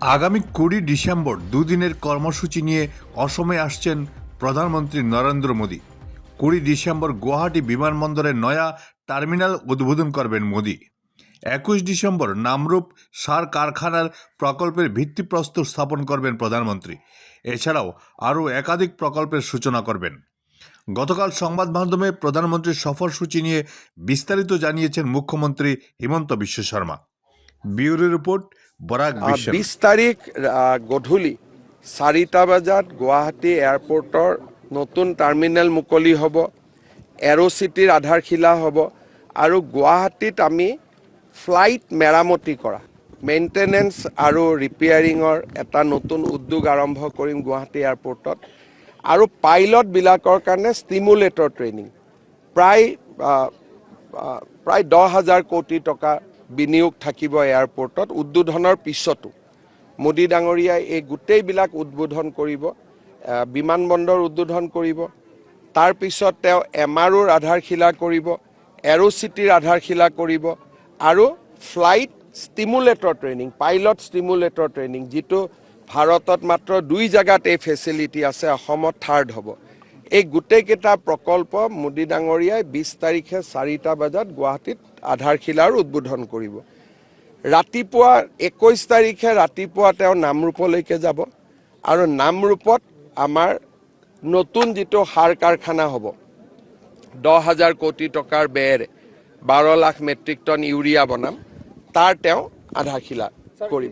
আগামী 20 ডিসেম্বর দুদিনের কর্মসূচি নিয়ে অসমে আসছেন প্রধানমন্ত্রী নরেন্দ্র মোদী। 20 ডিসেম্বর গুয়াহাটি বিমানবন্দরের নয়া টার্মিনাল উদ্বোধন করবেন মোদী। 21 ডিসেম্বর নামরূপ সার কারখানার প্রকল্পের ভিত্তিপ্রস্তর স্থাপন করবেন প্রধানমন্ত্রী। এছাড়াও আরও একাধিক প্রকল্পের সূচনা করবেন। গতকাল সংবাদ মাধ্যমে প্রধানমন্ত্রীর সফরসূচি নিয়ে বিস্তারিত জানিয়েছেন মুখ্যমন্ত্রী হিমন্ত বিশ্ব শর্মা। ব্যুরো রিপোর্ট, বরাক বিশ্ব। 20 তাৰিখ গধূলি 4টা বজাত গুৱাহাটী এয়াৰপৰ্টৰ নতুন টাৰ্মিনেল মুকলি হ'ব, এৰো চিটিৰ আধাৰশিলা হ'ব আৰু গুৱাহাটীত আমি ফ্লাইট মেৰামতি কৰা, মেইনটেনেন্স আৰু ৰিপেয়াৰিঙৰ এটা নতুন উদ্যোগ আৰম্ভ কৰিম গুৱাহাটী এয়াৰপৰ্টত। আৰু পাইলটবিলাকৰ কাৰণে ষ্টিমুলেটৰ ট্ৰেইনিং প্ৰায় 10,000 কোটি টকা বিনিয়োগ থাকিব এয়াৰপৰ্টত। উদ্বোধনৰ পিছতো মোদী ডাঙৰীয়াই এই গোটেইবিলাক উদ্বোধন কৰিব, বিমানবন্দৰ উদ্বোধন কৰিব, তাৰ পিছত তেওঁ MROৰ আধাৰশিলা কৰিব, এৰো চিটিৰ আধাৰশিলা কৰিব আৰু ফ্লাইট ষ্টিমুলেটৰ ট্ৰেইনিং, পাইলট ষ্টিমুলেটৰ ট্ৰেইনিং, যিটো ভাৰতত মাত্ৰ 2 জেগাত এই ফেচিলিটি আছে, অসমত থাৰ্ড হ'ব। এই গোটেইকেইটা প্ৰকল্প মোদী ডাঙৰীয়াই 20 তাৰিখে 4টা বজাত গুৱাহাটীত আধাৰশিলাৰ উদ্বোধন কৰিব। ৰাতিপুৱা 21 তাৰিখে ৰাতিপুৱা তেওঁ নামৰূপলৈকে যাব আৰু নামৰূপত আমাৰ নতুন যিটো সাৰ কাৰখানা হ'ব, 10,000 কোটি টকাৰ ব্যয়েৰে 12 লাখ মেট্ৰিক টন ইউৰিয়া বনাম, তাৰ তেওঁ আধাৰশিলা কৰিব।